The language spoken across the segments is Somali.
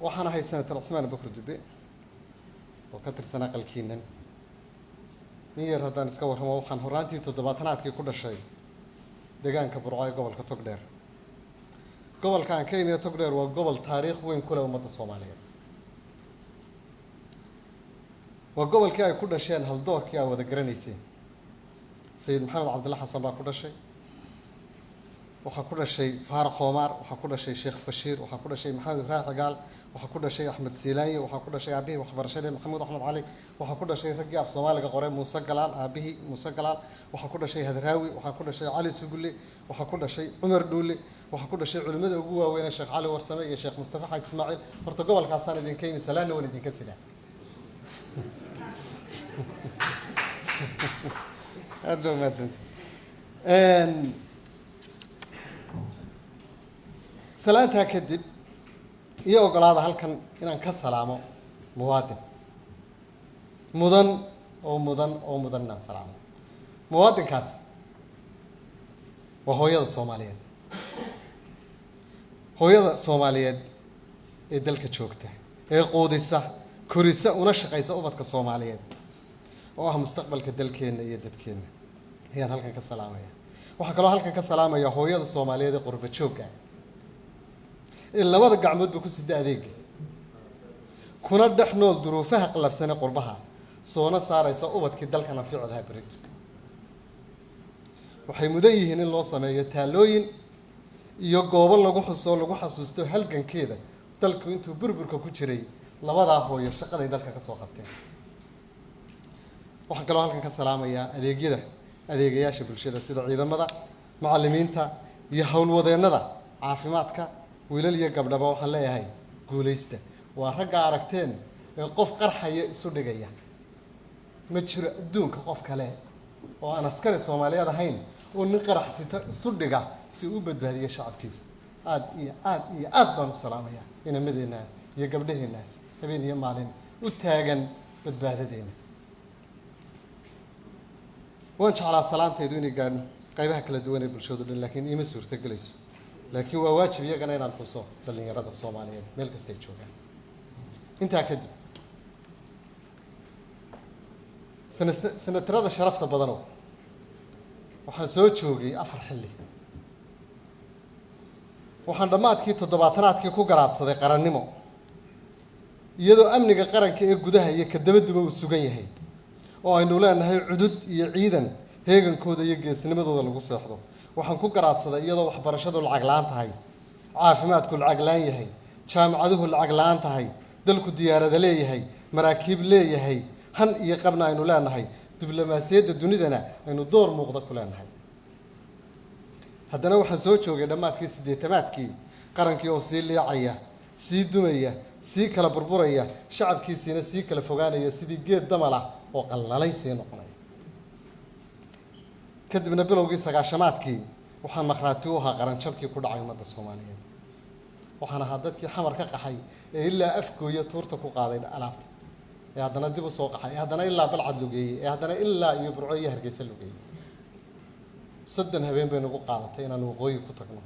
waxaan ahay senator Cismaan Bakar Dube oo ka tirsan aqalkiinan min yar haddaan iska warramo waxaan horaantii 70-aadkii ku dhashay deegaanka Burco ee gobolka Togdheer. gobolka aan ka imid Togdheer waa gobol taariikh weyn ku leh ummadda Soomaaliyeed. waa gobolkii ay ku dhasheen haldoorkii ay wada garanaysay Sayid Maxamed Cabdulla Xasan baa ku dhashay, waxaa ku dhashay Faarax Omar, waxaa ku dhashay Sheekh Bashiir, waxaa ku dhashay Maxamed Raaci Gaal, waxaa ku dhashay Axmed Siilaanyi, waxaa ku dhashay aabihii waxbarashadii Maxamuud Axmed Cali, waxaa ku dhashay raggii af Soomaaliga qoray Muuse Galaal, aabihii Muuse Galaal, waxaa ku dhashay Hadraawi, waxaa ku dhashay Cali Sugulle, waxaa ku dhashay Cumar Dhuule, waxaa ku dhashay culimada ugu waaweyn Sheekh Cali Warsame iyo Sheekh Mustafa Xaaj Ismaaciil. horta gobolkaasaan idinka yimid salaana waan idinka sidaa. aad baa mahadsantahay. salaantaa kadib iyo ogolaada halkan inaan ka salaamo muwaadin mudan inaan salaamo. muwaadinkaasi waa hooyada Soomaaliyeed, hooyada Soomaaliyeed ee dalka joogta, ee quudisa, korisa, una shaqaysa ubadka Soomaaliyeed oo ah mustaqbalka dalkeena iyo dadkeena ayaan halkan ka salaamaya. waxaa kaloo halkan ka salaamaya hooyada Soomaaliyeed ee qurba joogga ee labada gacmoodba ku sida adeeg kuna dhex nool duruufaha qalafsan ee qurbaha soona saaraysa ubadkii dalka nafiicadaha berito. waxay mudan yihiin in loo sameeyo taalooyin iyo goobo lagu xasuusto halgankeeda dalku intuu burburka ku jiray labadaa hooyo shaqaday dalka ka soo qabteen. waxaan kaloo halkan ka salaamayaa adeegayaasha bulshada sida ciidamada, macallimiinta iyo howlwadeennada caafimaadka, wiilal iyo gabdhaba. waxaan leeyahay guulaysta. waa ragga aragteen ee qof qarxaya isu dhigaya. ma jiro adduunka qof kale oo aan askari Soomaaliyeed ahayn oo nin qaraxsita isu dhiga si uu badbaadiyo shacabkiisa. aad baan u salaamayaa inamadeenna iyo gabdhaheennaas habeen iyo maalin u taagan badbaadadeena. waan jeclaa salaantaydu inay gaadho qaybaha kala duwan ee bulshadu dhan, laakiin iima suurtagelayso. laakiin waa waajib iyagana inaan xuso dhallinyarada Soomaaliyeed meel kastay joogaan. intaa kadib senatarada sharafta badanow, waxaan soo joogay 4 xilli. waxaan dhammaadkii 70-aadkii ku garaadsaday qarannimo iyadoo amniga qaranka ee gudaha iyo ka dabaduba uu sugan yahay oo aynu leenahay cudud iyo ciidan heegankooda iyo geesnimadooda lagu seexdo. waxaan ku garaadsaday iyadoo waxbarashadu lacag la'aan tahay, caafimaadku lacag la'aan yahay, jaamacaduhu lacag la'aan tahay, dalku diyaarada leeyahay, maraakiib leeyahay, han iyo qabna aynu leenahay, diblomaasiyadda dunidana aynu door muuqda ku leenahay. haddana waxaan soo joogay dhammaadkii 80-aadkii qarankii oo sii liicaya, sii dumaya, sii kala burburaya, shacabkiisiina sii kala fogaanaya sidii geed damal ah oo qallalay sii noqonaya. kadibna bilowgii 90-aadkii waxaan markhaati u ahaa qaranjabkii ku dhacay ummadda Soomaaliyeed. waxaan ahaa dadkii xamar ka qaxay ee ilaa afgooya tuurta ku qaaday alaabta, ee haddana dib u soo qaxay, ee haddana ilaa Balcad lugeeyey, ee haddana ilaa iyo Burco iyo Hargeysa lugeeyey. 30 habeen bay nagu qaadatay inaan waqooyi ku tagno.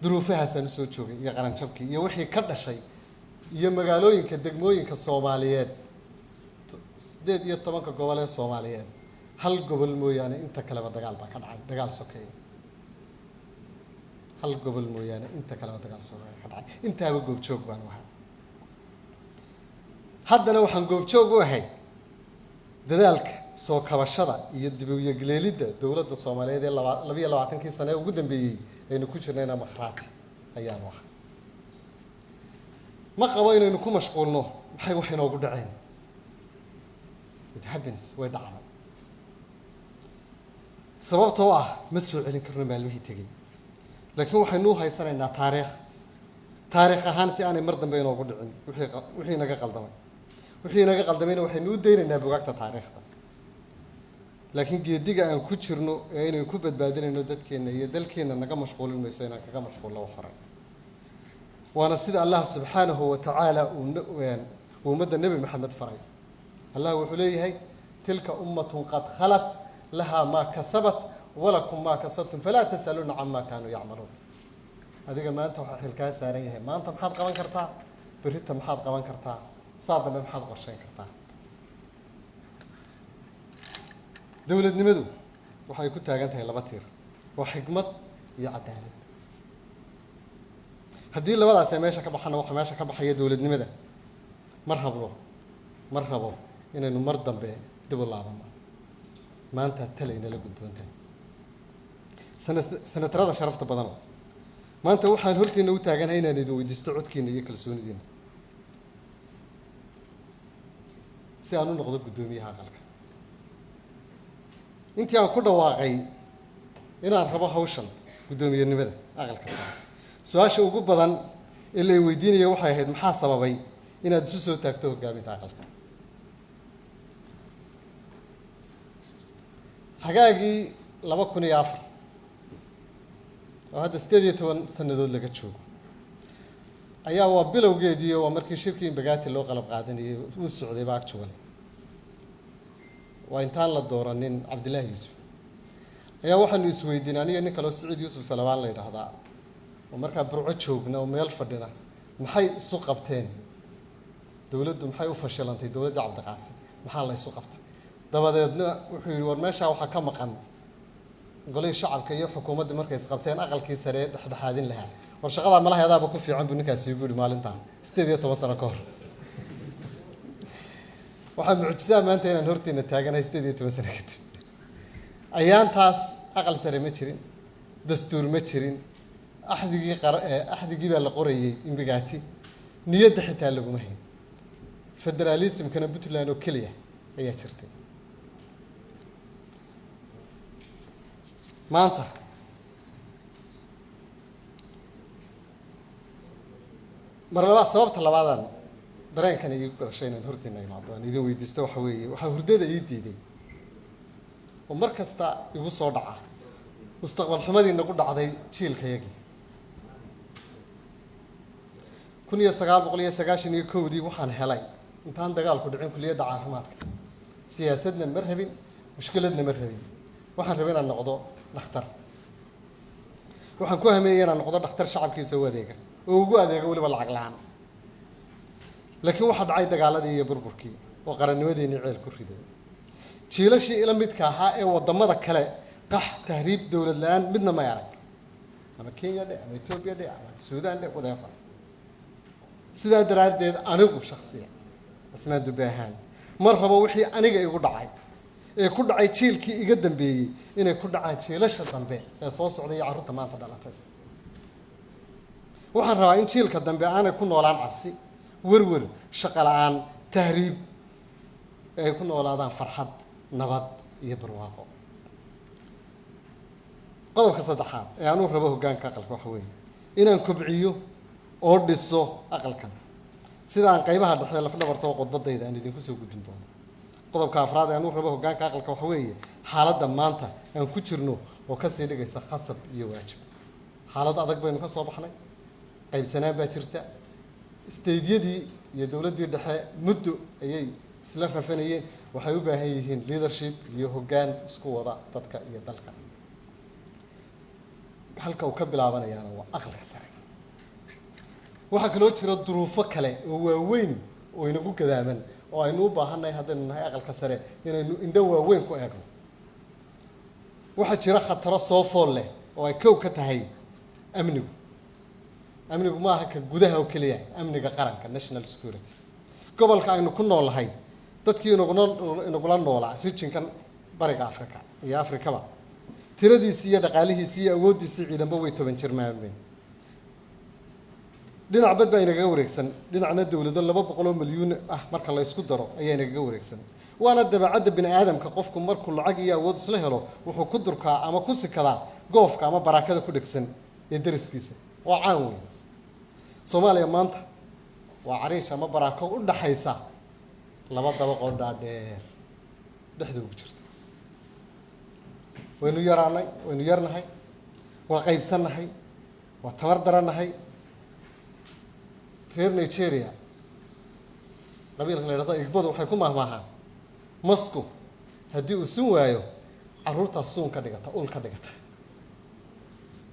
duruufahaasaan u soo joogay iyo qaranjabkii iyo wixii ka dhashay iyo magaalooyinka degmooyinka Soomaaliyeed 18 gobol ee Soomaaliyeed hal gobol mooyaane inta kaleba dagaal baa ka dhacay, dagaal sokeeye. hal gobol mooyaane inta kaleba dagaal sokeeye ka dhacay. intaaba goobjoog baan u ahay. haddana waxaan goobjoog u ahay dadaalka soo kabashada iyo dib u yegleelidda dowladda Soomaaliyeed ee 22 sano ee ugu dambeeyay aynu ku jirnayna makhraati ayaanu ahay. ma qabo inaynu ku mashquulno maxay wax inoogu dhaceen. it happens, way dhacday. sababtoo ah ma soo celin karno maalmihii tegey, laakiin waxaynu u haysanaynaa taariikh ahaan si aanay mar dambe inoogu dhicin wixii naga qaldamayna waxaynu u daynaynaa bugaagta taariikhda. laakiin geediga aan ku jirno ee inaynu ku badbaadinayno dadkeenna iyo dalkeenna naga mashquulin mayso inaan kaga mashquulno wax hore. waana sida Allah subxaanahu wa tacaala uu ummadda nebi maxamed faray. allah wuxuu leeyahay tilka ummatun qad khalat laha maa kasabat walakum maa kasabtum falaa tas'aluuna camaa kaanuu yacmaluun. adiga maanta waxa xilkaa saaran yahay maanta maxaad qaban kartaa berrita maxaad qaban kartaa saa dambe maxaad qorsheyn kartaa dowladnimadu waxay ku taagan tahay laba tiir waa xigmad iyo cadaalad haddii labadaas ay meesha ka baxana waxa meesha ka baxaya dowladnimada mar rabo inaynu mar dambe dib u laabano maanta talayna la gudboontahay sanatarada sharafta badan maanta waxaan hortiina u taaganahay inaan idin weydiisto codkiina iyo kalsoonidiina si aan u noqdo guddoomiyaha aqalka intii aan ku dhawaaqay inaan rabo hawshan guddoomiyenimada aqalka sare su-aasha ugu badan ee la weydiinaya waxay ahayd maxaa sababay inaad isu soo taagto hoggaaminta aqalka xagaagii 2004 oo hadda 18 sannadood laga joogo ayaa waa bilowgeedii oo markii shirkii Mbagati loo qalab qaadanayay uu socday baa actually waa intaan la dooranin Cabdilaahi Yuusuf ayaa waxaanu isweydiinay aniga nin kale Saciid Yuusuf Salawaan la yiraahdaa oo markaa burco joogna oo meel fadhina maxay isu qabteen dawladdu maxay u fashilantay dawladda Cabdiqaasim maxaa la isu qabtay dabadeedna wuxuu yiri war meesha waxa ka maqan golay shacabka iyo xukuumadda markay isqabteen aqalkii sare dhexdhexaadin lahaa war shaqada malaheedaaba ku fiican buu ninkaasi ugu yiri maalinta 18 sano ka hor waxa mucjisaa maanta inaan hortiina taaganahay 18 sano kadib ayaantaas aqal sare ma jirin dastuur ma jirin axdigii baa la qorayay Mbagati niyadda xitaa laguma hayn federalismkana Puntland oo kaliya ayaa jirtay maanta sababta labaadan dareenkan igu gashay inaan hortiina imaado aan idin weydiisto waxa weeye waxaa hurdada ii diiday oo mar kasta igu soo dhaca mustaqbal xumadii nagu dhacday jiilkayagii 1991 waxaan helay intaan dagaalku dhicin kulliyadda caafimaadka siyaasadna ma rabin mushkiladna ma rabin waxaan rabay inaan noqdo dhakhtar waxaan ku hameeyay inaan noqdo dhakhtar shacabkiisa u adeega oo ugu adeega waliba lacag la'aan laakiin waxa dhacay dagaaladii iyo burburkii oo qarannimadeennii ceel ku riday jiilashii ila midka ahaa ee wadamada kale qax tahriib dawlad la'aan midna ma arag ama Kenya ama Ethiopia ama Suudaan whatever sidaa daraadeed anigu shakhsiyan asmaa dubaahan mar rabo wixii aniga igu dhacay ee ku dhacay jiilkii iga dambeeyay inay ku dhacaan jiilasha dambe ee soo socday carruurta maanta dhalatay waxaan rabaa in jiilka dambe aanay ku noolaan cabsi werwer shaqo la'aan tahriib ay ku noolaadaan farxad nabad iyo barwaaqo qodobka saddexaad ee aanu rabo hoggaanka aqalka waxa weeye inaan kobciyo oo dhiso aqalkan sidaan qaybaha dhexe laf dhabarto qodbadayda aan idinku soo gudbin doono qodobka afraad ee aanu rabo hoggaanka aqalka waxa weeye xaaladda maanta aan ku jirno oo ka sii dhigaysa khasab iyo waajib xaalad adag baynu ka soo baxnay qaybsanaan baa jirta isteediyadii iyo dawladdii dhexe muddo ayay isla rafanayeen waxay u baahan yihiin leadership iyo hoggaan isku wada dadka iyo dalka halka uu ka bilaabanayaana waa aqalka sare waxaa kaloo jira duruufo kale oo waaweyn oo inagu gadaaman oo aynu u baahannahay haddaynu nahay aqalka sare inaynu indho waaweyn ku eegno waxaa jira khataro soo fool leh oo ay kow ka tahay amnigu ma aha ka gudaha oo keliya amniga qaranka national security gobolka aynu ku noolahay dadkii inagula noolaa regionkan bariga Afrika iyo Afrikaba tiradiisii iyo dhaqaalihiisii iyo awooddiisii ciidanba way 10 jirmaameen dhinac bad baa inaga wareegsan dhinacna dawladda 200 milyan ah marka la isku daro ayaa inaga wareegsan waana dabeecadda bini aadamka qofku markuu lacag iyo awood isla helo wuxuu ku durkaa ama ku sikadaa goofka ama barakada ku dhigsan ee dariskiisa waa caan weyn Soomaaliya maanta waa cariish ama barako u dhaxaysa laba dabaq oo dhaadheer dhexda ugu jirta waynu yarnahay waa qaybsanahay waa tamar daranahay reer Nigeria qabiilka la yiraahdo igbadu waxay ku mahmaahaan masku haddii uu sun waayo carruurta suun ka dhigata ul ka dhigata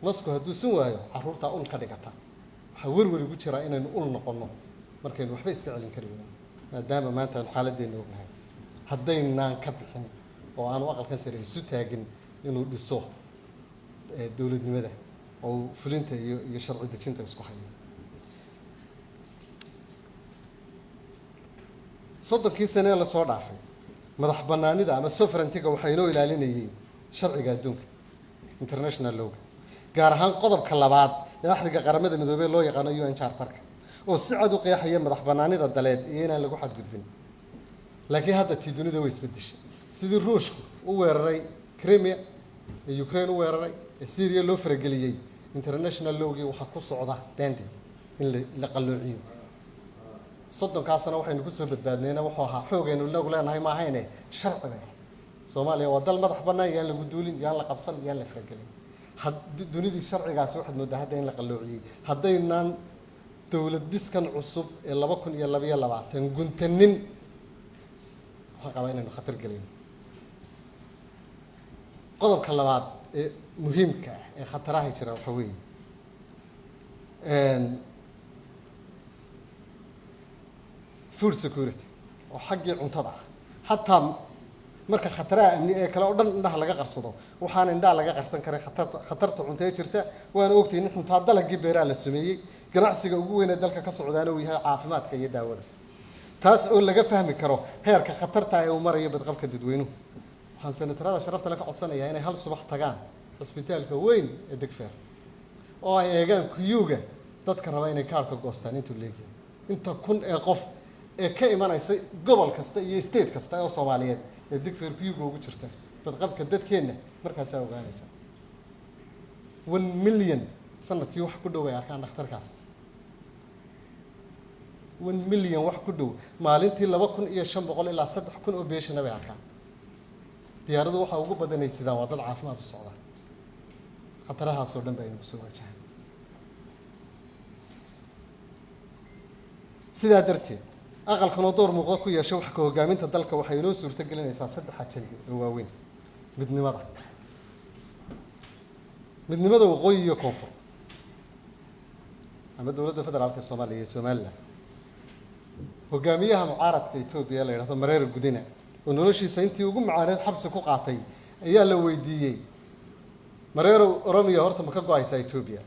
masku hadduu sun waayo carruurtaa ul ka dhigata waxaa werwer igu jiraa inaynu ul noqonno markaynu waxba iska celin kari weyno maadaama maanta aanu xaaladeenna ognahay haddaynaan ka bixin oo aanu aqalkan sare isu taagin inuu dhiso dowladnimada oo fulinta iyo sharci dejinta isku hayo soddonkii sane ee lasoo dhaafay madax bannaanida ama sovereignty-ga waxaa inoo ilaalinayay sharciga adduunka international lowga gaar ahaan qodobka labaad ee axdiga qaramada midoobey loo yaqaano UN charterka oo si cad u qeexaya madax bannaanida daleed iyo inaan lagu xadgudbin laakiin hadda tii dunida way isbedeshay sidii ruushku u weeraray Crimea ee Ukraine u weeraray ee Syria loo farageliyey international lowgii waxaa ku socda bending in la qalloociyo soddonkaasna waxaynu ku soo badbaadnayna wuxuu ahaa xoogaynu inagu leenahay ma ahayne sharciga Soomaaliya waa dal madax bannaan yaan lagu duulin yaan la qabsan yaan la faragelin dunidii sharcigaasi waxaad moodaa hadda in la qalloociyey haddaynaan dowlad diskan cusub ee 2022 guntanin waxaan qabaa inaynu khatar gelayno qodobka labaad ee muhiimka ah ee khataraha jira waxa weeye food security oo xaggii cuntada ah xataa marka khataraha amni ee kale oo dhan indhaha laga qarsado waxaan indhaha laga qarsan karay khatarta cunto ee jirta waana ogtahay in xitaa dalagii beeraha la sameeyey ganacsiga ugu weyn ee dalka ka socdaana uu yahay caafimaadka iyo daawada taas oo laga fahmi karo heerka khatarta ee uu marayo badqabka dadweynuhu waxaan senatarada sharafta la ka codsanayaa inay hal subax tagaan cisbitaalka weyn ee Degfeer oo ay eegaan kuyuga dadka raba inay kaarka goostaan intuu leeyahay inta kun ee qof ee ka imanaysa gobol kasta iyo state kasta oo Soomaaliyeed ee Degfeer kuyuga ugu jirta badqabka dadkeena markaas ay ogaanaysa 1 million sanadkii wax ku dhow ay arkaan dhakhtarkaas 1 million wax ku dhow maalintii 2500 ilaa 3000 oo beeshana bay arkaan diyaaradu waxa ugu badanay sidaan waa dad caafimaad u socda khatarahaas oo dhan baynu soo wajahay sidaa darteed aqalkan oo door muuqda ku yeeshay wax ka hogaaminta dalka waxay inoo suurtagelinaysaa 3 ajandi oo waaweyn midnimada waqooyi iyo koonfur ama dowladda federaalka Soomaaliya iyo Soomaaliland hogaamiyaha mucaaradka Itoobiya la yiraahdo Mareer Gudina oo noloshiisa intii ugu macaaneed xabsi ku qaatay ayaa la weydiiyey Mareer Oromiya horta ma ka go'aysaa Itoobiya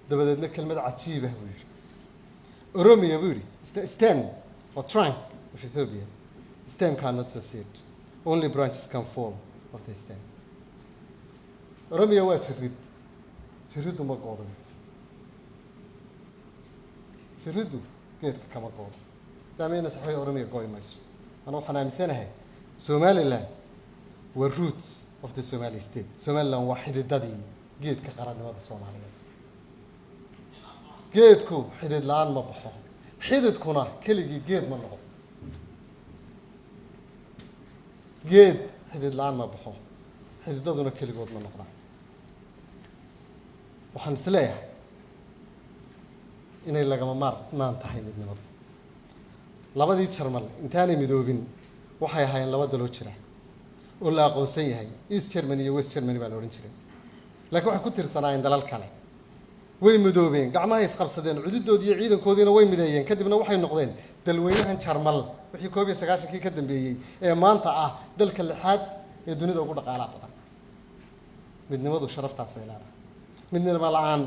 dabadeedna kelmad cajiib ah buu yiri Oromia buu yiri stem or trunk of Ethiopia stem cannot succeed only branches can fall of the stem Oromia waa jiridu ma goodo jiridu geedka kama goodo daameena saxay Oromia gooy mayso ana waxaan aaminsanahay Somaliland waa roots of the Somali state Somaliland waa xididadii geedka qarannimada Soomaaliyeed geedku xidid la'aan ma baxo xididkuna keligii geed ma noqdo geed xidid la'aan ma baxo xididaduna keligood ma noqdaan waxaan isleeyahay inay lagama maarmaan tahay midnimadu labadii Jarmal intaanay midoobin waxay ahaayeen laba daloo jira oo la aqoonsan yahay East Germany iyo West Germany baa la oran jiray laakiin waxay ku tirsanaayeen dalal kale way midoobeen gacmaha isqabsadeen cududoodii iyo ciidankoodiina way mideeyeen kadibna waxay noqdeen dalweynahan Jarmal wixii 19 ka dambeeyay ee maanta ah dalka lixaad ee dunida ugu dhaqaalaha badan midnimadu sharaftaas ay leedahay midnimo la'aan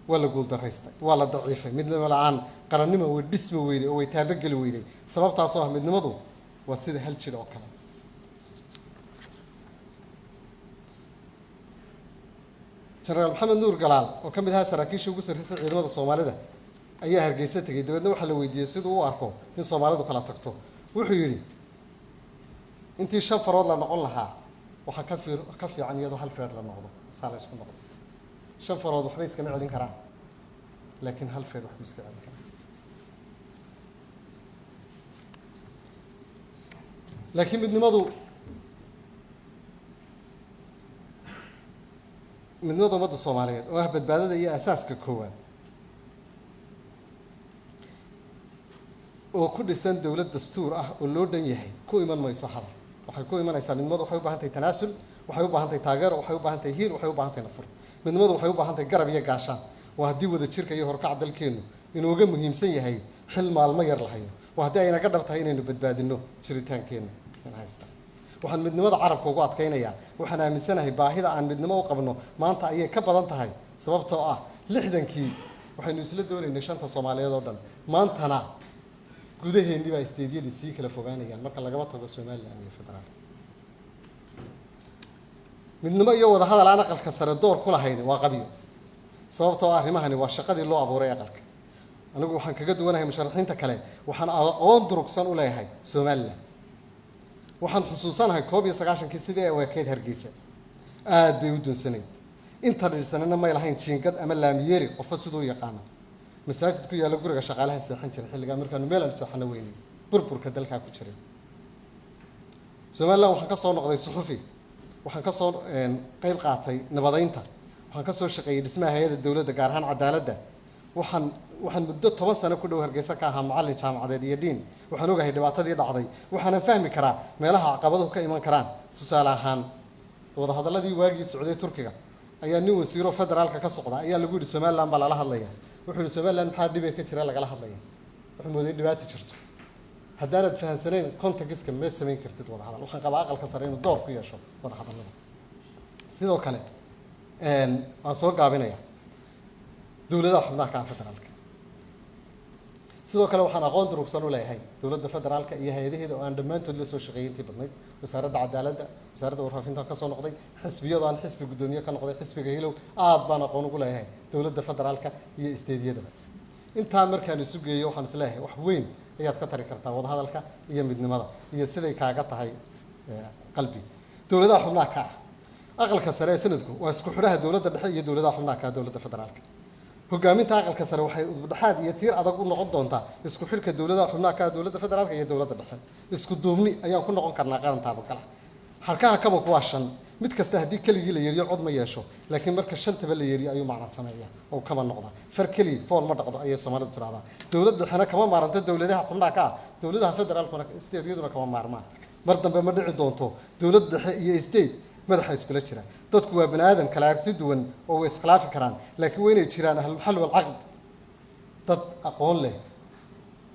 waa la guuldareystay waa la daciifay midnimo la'aan qarannimo way dhismo weyday oo way taabageli weyday sababtaas oo ah midnimadu waa sida hal jir oo kale General Maxamed Nuur Galaal oo kamid ahaa saraakiisha ugu sarreysay ciidamada Soomaalida ayaa Hargeysa tagay dabeedna waxa la weydiiyay sidoo uu arko in Soomaalidu kala tagto wuxuu yiri intii shan farood la noqon lahaa waxa ka fiican iyadoo hal feer la noqdo saal isku noqdo shan farood waxba iska celin karaan laakiin hal feer waxba iska celin karaan laakiin midnimadu ummadda Soomaaliyeed oo ah badbaadada iyo asaaska koowaad oo ku dhisan dawlad dastuur ah oo loo dhan yahay ku iman mayso hadal waxay ku imanaysaa midnimadu waxay u baahan tahay tanaasul waxay u baahan tahay taageero, waxay u baahan tahay hiil, waxay u baahan tahay nafur. midnimadu waxay u baahan tahay garab iyo gaashaan. waa haddii wada jirka iyo horkaca dalkeennu inuuga muhiimsan yahay xil maalmo yar lahayo. waa haddii ayna ka dhab tahay inaynu badbaadinno jiritaankeenna in haysta. waxaan midnimada carabka ugu adkaynayaa, waxaan aaminsanahay baahida aan midnimo u qabno maanta ayay ka badan tahay, sababtoo ah 60kii waxaynu isla doonaynay shanta Soomaaliyeed oo dhan. maantana gudaheennii baa isteediyadii sii kala fogaanayaan marka lagaba tago Soomaaliland iyo federaal. midnimo iyo wada hadal aan aqalka sare door ku lahayn waa qabiyo, sababtoo ah arrimahani waa shaqadii loo abuuray aqalka. anigu waxaan kaga duwanahay musharaxiinta kale, waxaan aqoon durugsan u leeyahay Soomaaliland. waxaan xusuusanahay 91kii sidii ay waakeed Hargeysa aad bay u dunsanayd. inta dhisanana may lahayn jiingad ama laamiyeeri qofka sidoo yaqaan. masaajid ku yaala guriga shaqaalaha seexan jiray xilliga markaan meel aan seexana weynay burburka dalka ku jiray. Soomaaliland waxaan ka soo noqday suxufi, waxaan ka soo qayb qaatay nabadeynta, waxaan ka soo shaqeeyay dhismaha hay'adda dawladda gaar ahaan cadaaladda. waxaan muddo 10 sano ku dhow Hargeysa ka ahaa macallin jaamacadeed iyo diin. waxaan ogahay dhibaatadii dhacday, waxaan fahmi karaa meelaha caqabaduhu ka iman karaan. tusaale ahaan wada hadalladii waagii Socday Turkiga ayaa nin wasiiro federaalka ka socda ayaa lagu yiri Soomaaliland baa lala hadlayaa. wuxuu yiri Soomaaliland maxaa dhibay ka jira lagala hadlaya. wuxuu mooday dhibaato jirto. haddaanad fahansanayn contextka ma samayn kartid wada hadal. waxaan qabaa aqalka sare inuu door ku yeesho wada hadallada. sidoo kale waan soo gaabinayaa dawladaha xubnaha ka federaalka. sidoo kale waxaan aqoon durugsan u leeyahay dawladda federaalka iyo hay'adaheeda oo aan dhammaantood la soo shaqeeyay intii badnayd. wasaaradda cadaaladda, wasaaradda warfaafinta ka soo noqday, xisbiyada aan xisbi gudoomiye ka noqday, xisbiga Hilow aad baan aqoon ugu leeyahay dawladda federaalka iyo isteediyada. intaa markaan isu geeyo waxaan is leeyahay wax weyn ayaad ka tari kartaa wada hadalka iyo midnimada iyo siday kaaga tahay qalbi. dawladaha xubnaha ka aqalka sare sanadku waa isku xidhaha dawladda dhexe iyo dawladaha xubnaha ka dawladda federaalka. hogaaminta aqalka sare waxay udhaxaad iyo tiir adag u noqon doontaa isku xidhka dawladaha xubnaha ka dawladda federaalka iyo dawladda dhexe. isku duubni ayaan ku noqon karnaa qaran taabakala. harkaha kaba kuwa shan mid kasta haddii keligii la yeeriyo cod ma yeesho, laakiin marka shantaba la yeeriyo ayuu macna sameeyaa oo kama noqda. far keli fool ma dhaqdo ayay Soomaalidu tiraahdaa. dawladda dhexena kama maaranta dawladaha xubnaha ka dawladaha federaalkuna isteediyaduna kama maarmaan. mar dambe ma dhici doonto dawladda dhexe iyo isteed madaxa iskula jira. dadku waa bani aadam kala aragti duwan oo way iskhilaafi karaan, laakiin way inay jiraan hal wal aqd dad aqoon leh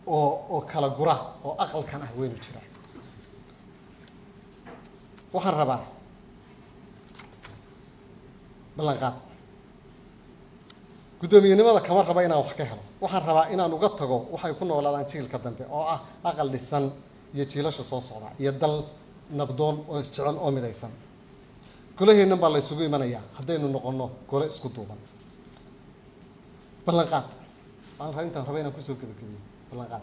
oo kala gura oo aqalkan ah way inay jiraan. waxaan rabaa ballanqaad gudoomiyenimada kama raba inaan wax ka helo. waxaan rabaa inaan uga tago waxay ku noolaadaan jiilka dambe oo ah aqal dhisan iyo jiilasha soo socda iyo dal nabdoon oo isjecel oo midaysan. golaheena baa la isugu imanayaa haddaynu noqono gole isku duuban. ballanqaad aan rabaa inaan kusoo gabagabeeyo ballanqaad.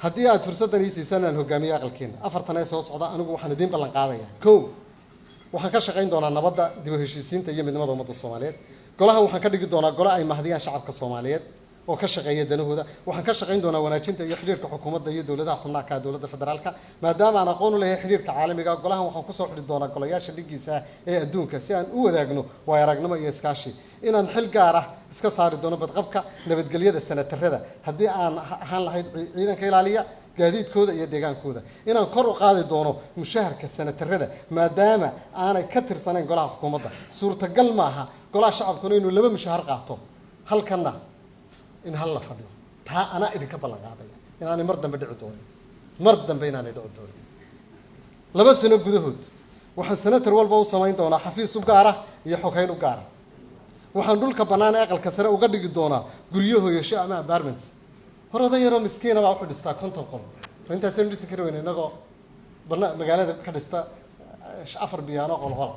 haddii aad fursaddan ii siisaan aan hogaamiye aqalkeena 4 ee soo socda, anigu waxaan idiin ballan qaadayaa 1 waxaan ka shaqayn doonaa nabadda, dib u heshiisiinta iyo midnimada ummadda Soomaaliyeed. golaha waxaan ka dhigi doonaa gole ay mahdiyaan shacabka Soomaaliyeed oo ka shaqeeya danahooda. waxaan ka shaqayn doonaa wanaajinta iyo xiriirka xukuumadda iyo dawladaha xubnaha ka dawladda federaalka. maadaama aan aqoon u leeyahay xiriirka caalamiga, golahan waxaan ku soo xidhi doonaa golayaasha dhigiisa ee adduunka si aan u wadaagno waayo aragnimo iyo iskaashi. inaan xil gaar ah iska saari doono badqabka nabadgelyada sanatarada haddii aan ahaan lahayd ciidanka ilaaliya gaadiidkooda iyo deegaankooda. inaan kor u qaadi doono mushaharka sanatarada maadaama aanay ka tirsanayn golaha xukuumadda. suurtagal maaha golaha shacabkuna inuu 2 mushahar qaato halkana in hal la fadhiyo. taa ana idinka ballan qaadaya inaanay mar dambe dhici doonin. mar dambe inaanay dhici doonin. 2 sano gudahood waxaan sanatar walba u samayn doonaa xafiis u gaar ah iyo xoghayn u gaar ah. waxaan dhulka bannaan ee aqalka sare uga dhigi doonaa guryo hooyasho ama apartments. horoda yaroo miskiina baa wuxuu dhistaa 50 qol. intaasaynu dhisi kari weyne inagoo magaalada ka dhista 4 biyaano qolqol.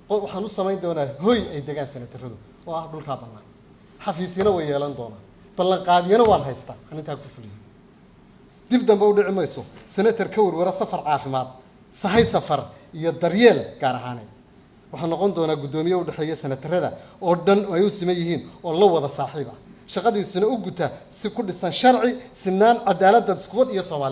waxaan u samayn doonaa hoy ay degaan sanataradu oo ah dhulka bannaan. xafiisyana way yeelan doonaa. ballanqaadyana waan haystaa aan intaa ku fuliyo. dib dambe u dhici mayso sanatar ka warwara safar caafimaad, sahay safar iyo daryeel gaar ahaaneed. waxaan noqon doonaa gudoomiye u dhexeeya sanatarada oo dhan ay u siman yihiin oo la wada saaxiib ah. shaqadiisuna u guta si ku dhisan sharci, sinaan, cadaalad, iskuwad iyo Soomaali.